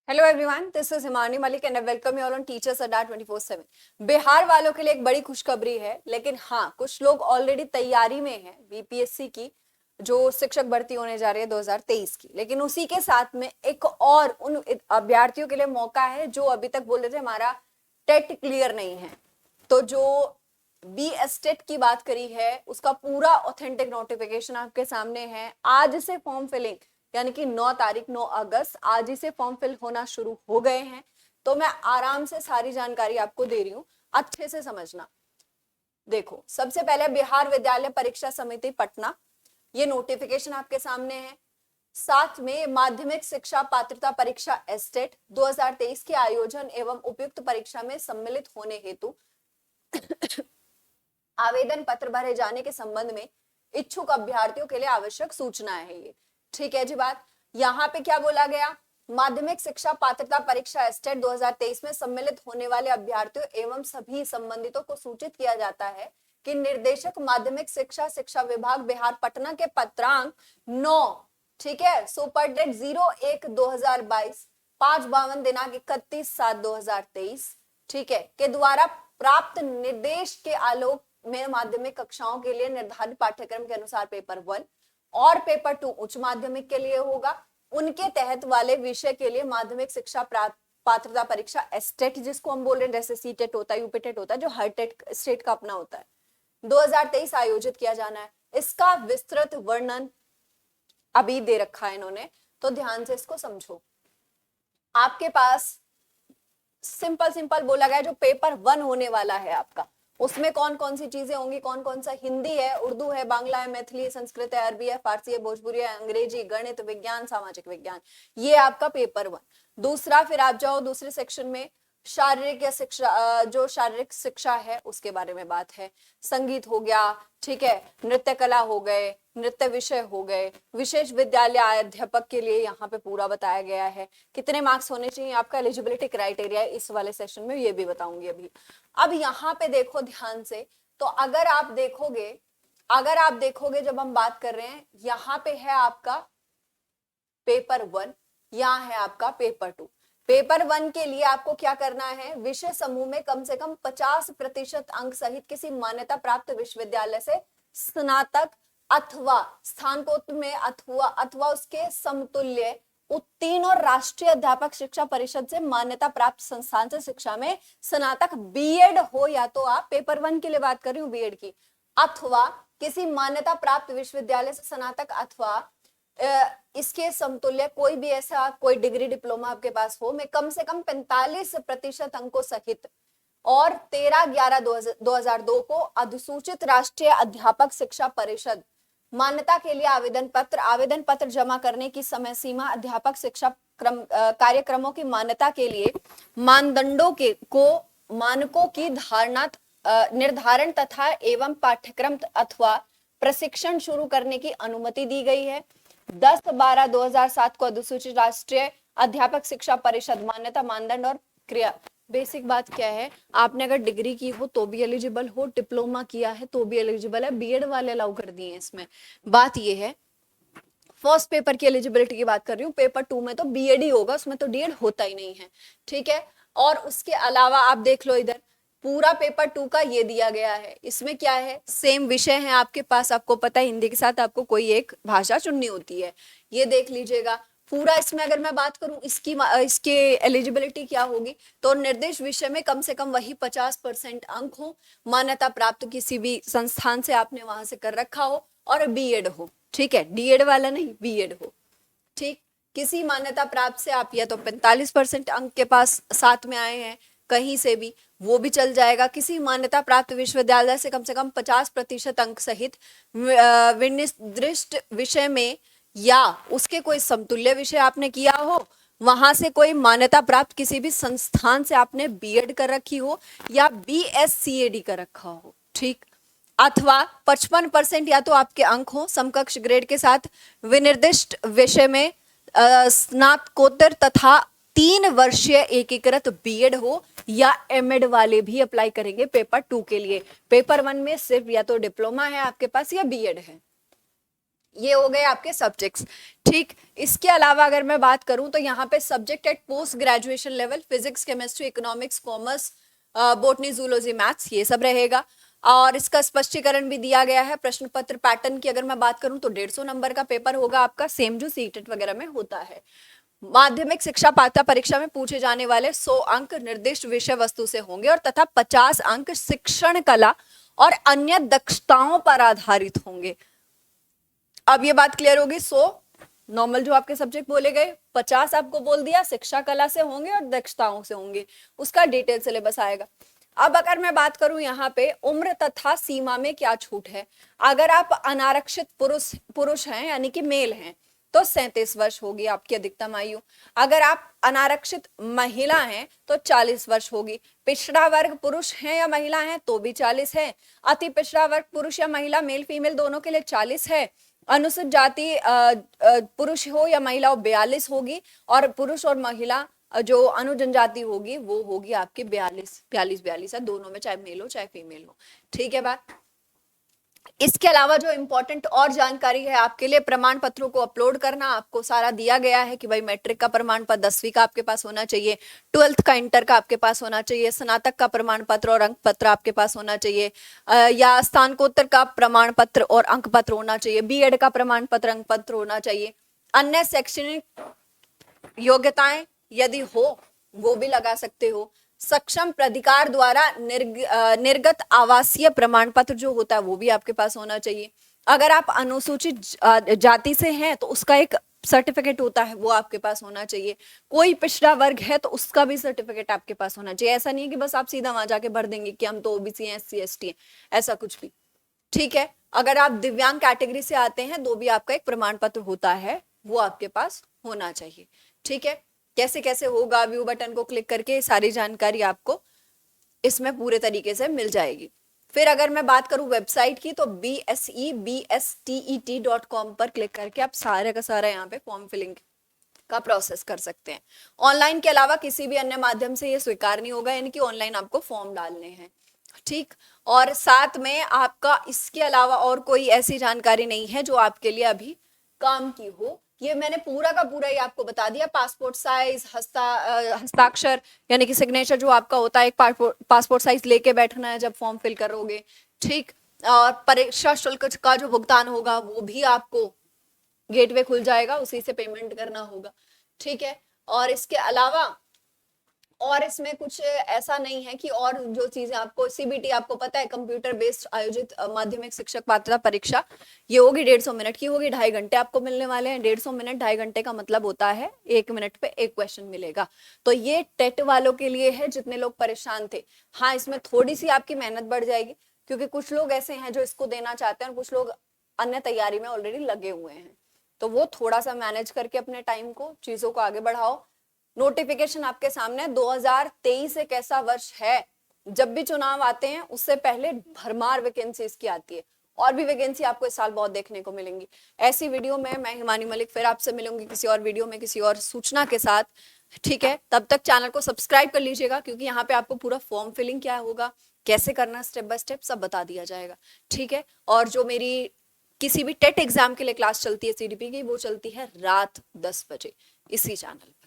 Hello everyone, this is Himani Malik and I welcome you all on teachers अड्डा 24/7। बिहार वालों के लिए एक बड़ी खुशखबरी है, लेकिन हाँ, कुछ लोग ऑलरेडी तैयारी में हैं बीपीएससी की, जो शिक्षक भर्ती होने जा रही है 2023 की। लेकिन उसी के साथ में एक और उन अभ्यर्थियों के लिए मौका है जो अभी तक बोल रहे थे हमारा टेट क्लियर नहीं है। तो जो बी एस्टेट की बात करी है उसका पूरा ऑथेंटिक नोटिफिकेशन आपके सामने है। आज से फॉर्म फिलिंग यानी कि 9 तारीख 9 अगस्त आज ही से फॉर्म फिल होना शुरू हो गए हैं। तो मैं आराम से सारी जानकारी आपको दे रही हूं, अच्छे से समझना। देखो, सबसे पहले बिहार विद्यालय परीक्षा समिति पटना, ये नोटिफिकेशन आपके सामने है। साथ में माध्यमिक शिक्षा पात्रता परीक्षा एस्टेट 2023 के आयोजन एवं उपयुक्त परीक्षा में सम्मिलित होने हेतु आवेदन पत्र भरे जाने के संबंध में इच्छुक अभ्यर्थियों के लिए आवश्यक सूचनाएं है ये। ठीक है जी बात। यहाँ पे क्या बोला गया, माध्यमिक शिक्षा पात्रता परीक्षा एस्टेट 2023 में सम्मिलित होने वाले अभ्यर्थियों एवं सभी संबंधितों को सूचित किया जाता है कि निर्देशक माध्यमिक शिक्षा शिक्षा विभाग बिहार पटना के पत्रांक 9, ठीक है, सुपर डेट 01/2022, 5/52 दिनांक 31/7/2023, ठीक है, के द्वारा प्राप्त निर्देश के आलोक में माध्यमिक कक्षाओं के लिए निर्धारित पाठ्यक्रम के अनुसार पेपर 1 और पेपर 2 उच्च माध्यमिक के लिए होगा। उनके तहत वाले विषय के लिए माध्यमिक शिक्षा पात्रता परीक्षा एस्टेट, जिसको हम बोल रहे हैं, जैसे सीटेट होता है, यूपीटेट होता है, जो हर टेट स्टेट का अपना होता है, 2023 आयोजित किया जाना है। इसका विस्तृत वर्णन अभी दे रखा है इन्होंने, तो ध्यान से इसको समझो। आपके पास सिंपल बोला गया जो पेपर 1 होने वाला है आपका, उसमें कौन कौन सी चीजें होंगी, कौन कौन सा, हिंदी है, उर्दू है, बांग्ला है, मैथिली है, संस्कृत है, अरबी है, फारसी है, भोजपुरी है, अंग्रेजी, गणित, विज्ञान, सामाजिक विज्ञान, ये आपका पेपर 1। दूसरा, फिर आप जाओ दूसरे सेक्शन में, शारीरिक या शिक्षा, जो शारीरिक शिक्षा है उसके बारे में बात है। संगीत हो गया, ठीक है, नृत्य कला हो गए, नृत्य विषय हो गए, विशेष विद्यालय अध्यापक के लिए यहाँ पे पूरा बताया गया है। कितने मार्क्स होने चाहिए, आपका एलिजिबिलिटी क्राइटेरिया इस वाले सेशन में ये भी बताऊंगी अभी। अब यहाँ पे देखो ध्यान से, तो अगर आप देखोगे जब हम बात कर रहे हैं, यहाँ पे है आपका पेपर 1, यहाँ है आपका पेपर 2। पेपर 1 के लिए आपको क्या करना है, विषय समूह में कम से कम 50% अंक सहित किसी मान्यता प्राप्त विश्वविद्यालय से स्नातक अथवा स्थानकोत्तर में अथवा उसके समतुल्य उत्तीर्ण और राष्ट्रीय अध्यापक शिक्षा परिषद से मान्यता प्राप्त संस्थान से शिक्षा में स्नातक बीएड हो, या तो आप पेपर 1 के लिए बात कर रही हूँ बीएड की, अथवा किसी मान्यता प्राप्त विश्वविद्यालय से स्नातक अथवा इसके समतुल्य कोई भी ऐसा कोई डिग्री डिप्लोमा आपके पास हो, में कम से कम 45% अंकों सहित और 13/11/2002 को अधिसूचित राष्ट्रीय अध्यापक शिक्षा परिषद मान्यता के लिए आवेदन पत्र जमा करने की समय सीमा, अध्यापक शिक्षा कार्यक्रमों की मान्यता के लिए मानदंडों मानकों की निर्धारण तथा एवं पाठ्यक्रम अथवा प्रशिक्षण शुरू करने की अनुमति दी गई है। 10/12/2007 को अधिसूचित राष्ट्रीय अध्यापक शिक्षा परिषद मान्यता मानदंड और क्रिया। बेसिक बात क्या है, आपने अगर डिग्री की हो तो भी एलिजिबल हो, डिप्लोमा किया है तो भी एलिजिबल है, बीएड वाले अलाउ कर दिए हैं इसमें। बात ये है, फर्स्ट पेपर की एलिजिबिलिटी की बात कर रही हूँ, पेपर 2 में तो बीएड ही होगा, उसमें तो डीएड होता ही नहीं है, ठीक है। और उसके अलावा आप देख लो इधर पूरा पेपर 2 का ये दिया गया है। इसमें क्या है, सेम विषय है आपके पास, आपको पता है हिंदी के साथ आपको कोई एक भाषा चुननी होती है, ये देख लीजिएगा पूरा। इसमें अगर मैं बात करूं इसके एलिजिबिलिटी क्या होगी, तो निर्देश विषय में कम से कम वही 50% अंक हो, मान्यता प्राप्त किसी भी संस्थान से आपने वहां से कर रखा हो, और बीएड हो, ठीक है, डीएड वाला नहीं, बीएड हो, ठीक। किसी मान्यता प्राप्त से आप या तो 45% अंक के पास साथ में आए हैं कहीं से भी, वो भी चल जाएगा। किसी मान्यता प्राप्त विश्वविद्यालय से कम 50% अंक सहित विनिर्दिष्ट विषय में या उसके कोई समतुल्य विषय आपने किया हो, वहां से कोई मान्यता प्राप्त किसी भी संस्थान से आपने बीएड कर रखी हो या बीएससीएडी कर रखा हो, ठीक। अथवा 55% या तो आपके अंक हो समकक्ष ग्रेड के साथ विनिर्दिष्ट विषय में स्नातकोत्तर तथा 3 वर्षीय एकीकृत बीएड हो, या एमएड वाले भी अप्लाई करेंगे पेपर 2 के लिए। पेपर 1 में सिर्फ या तो डिप्लोमा है आपके पास या बीएड है, ये हो गए आपके सब्जेक्ट्स। ठीक, इसके अलावा अगर मैं बात करूं तो यहाँ पे subject at post graduation level physics, chemistry, economics, commerce, botany, zoology, maths, ये सब रहेगा। और इसका स्पष्टीकरण भी दिया गया है। प्रश्न पत्र पैटर्न की अगर मैं बात करूं तो 150 नंबर का पेपर होगा आपका, सेम जो सीटेट वगैरह में होता है। माध्यमिक शिक्षा पात्रता परीक्षा में पूछे जाने वाले 100 अंक निर्दिष्ट विषय वस्तु से होंगे और तथा 50 अंक शिक्षण कला और अन्य दक्षताओं पर आधारित होंगे। अब ये बात क्लियर होगी। 100 नॉर्मल जो आपके सब्जेक्ट बोले गए, 50 आपको बोल दिया शिक्षा कला से होंगे और दक्षताओं से होंगे, उसका डिटेल सिलेबस आएगा। अब अगर मैं बात करूं यहाँ पे उम्र तथा सीमा में क्या छूट है। अगर आप अनारक्षित पुरुष हैं यानी कि मेल हैं तो 37 वर्ष होगी आपकी अधिकतम आयु। अगर आप अनारक्षित महिला हैं तो 40 वर्ष होगी। पिछड़ा वर्ग पुरुष हैं या महिला हैं तो भी 40 है। अति पिछड़ा वर्ग पुरुष या महिला, मेल फीमेल दोनों के लिए 40 है। अनुसूचित जाति पुरुष हो या महिला हो 42 होगी, और पुरुष और महिला जो अनुजनजाति होगी वो होगी आपकी 42 है, दोनों में, चाहे मेल हो चाहे फीमेल हो। ठीक है बात। इसके अलावा जो इंपॉर्टेंट और जानकारी है आपके लिए, प्रमाण पत्रों को अपलोड करना आपको सारा दिया गया है कि भाई मैट्रिक का प्रमाण पत्र 10वीं का आपके पास होना चाहिए, 12th का इंटर का आपके पास होना चाहिए, स्नातक का प्रमाण पत्र और अंक पत्र आपके पास होना चाहिए, या स्नातकोत्तर का प्रमाण पत्र और अंक पत्र होना चाहिए, बीएड का प्रमाण पत्र अंक पत्र होना चाहिए। अन्य शैक्षणिक योग्यताएं यदि हो वो भी लगा सकते हो। सक्षम प्राधिकार द्वारा निर्गत आवासीय प्रमाण पत्र जो होता है वो भी आपके पास होना चाहिए। अगर आप अनुसूचित जाति से हैं तो उसका एक सर्टिफिकेट होता है वो आपके पास होना चाहिए। कोई पिछड़ा वर्ग है तो उसका भी सर्टिफिकेट आपके पास होना चाहिए। ऐसा नहीं है कि बस आप सीधा वहां जाके भर देंगे कि हम तो ओबीसी हैं, SC ST हैं, ऐसा कुछ भी। ठीक है, अगर आप दिव्यांग कैटेगरी से आते हैं तो भी आपका एक प्रमाण पत्र होता है, वो आपके पास होना चाहिए। ठीक है, कैसे कैसे होगा, व्यू बटन को क्लिक करके सारी जानकारी आपको इसमें पूरे तरीके से मिल जाएगी। फिर अगर मैं बात करूं वेबसाइट की तो BSEBSTET.com पर क्लिक करके आप सारे का सारा यहाँ पे फॉर्म फिलिंग का प्रोसेस कर सकते हैं। ऑनलाइन के अलावा किसी भी अन्य माध्यम से ये स्वीकार नहीं होगा, यानी कि ऑनलाइन आपको फॉर्म डालने हैं। ठीक, और साथ में आपका इसके अलावा और कोई ऐसी जानकारी नहीं है जो आपके लिए अभी काम की हो। ये मैंने पूरा का पूरा ही आपको बता दिया। पासपोर्ट साइज, हस्ताक्षर यानी कि सिग्नेचर जो आपका होता है, एक पासपोर्ट साइज लेके बैठना है जब फॉर्म फिल करोगे। ठीक, और परीक्षा शुल्क का जो भुगतान होगा वो भी आपको गेटवे खुल जाएगा, उसी से पेमेंट करना होगा। ठीक है, और इसके अलावा और इसमें कुछ ऐसा नहीं है कि और जो चीजें आपको, CBT आपको पता है कंप्यूटर बेस्ड आयोजित माध्यमिक शिक्षक पात्रता परीक्षा, ये होगी 150 मिनट की होगी, 2.5 घंटे आपको मिलने वाले हैं। 150 मिनट 2.5 घंटे का मतलब होता है 1 मिनट पे 1 क्वेश्चन मिलेगा। तो ये टेट वालों के लिए है जितने लोग परेशान थे। हाँ, इसमें थोड़ी सी आपकी मेहनत बढ़ जाएगी क्योंकि कुछ लोग ऐसे हैं जो इसको देना चाहते हैं और कुछ लोग अन्य तैयारी में ऑलरेडी लगे हुए हैं, तो वो थोड़ा सा मैनेज करके अपने टाइम को, चीजों को आगे बढ़ाओ। नोटिफिकेशन आपके सामने, 2023 एक ऐसा वर्ष है जब भी चुनाव आते हैं उससे पहले भरमार वैकेंसी इसकी आती है, और भी वैकेंसी आपको इस साल बहुत देखने को मिलेंगी। ऐसी वीडियो में मैं हिमानी मलिक फिर आपसे मिलूंगी किसी और वीडियो में किसी और सूचना के साथ। ठीक है, तब तक चैनल को सब्सक्राइब कर लीजिएगा क्योंकि यहाँ पे आपको पूरा फॉर्म फिलिंग क्या होगा, कैसे करना, स्टेप बाय स्टेप सब बता दिया जाएगा। ठीक है, और जो मेरी किसी भी टेट एग्जाम के लिए क्लास चलती है CDP की, वो चलती है रात 10 बजे इसी चैनल पर।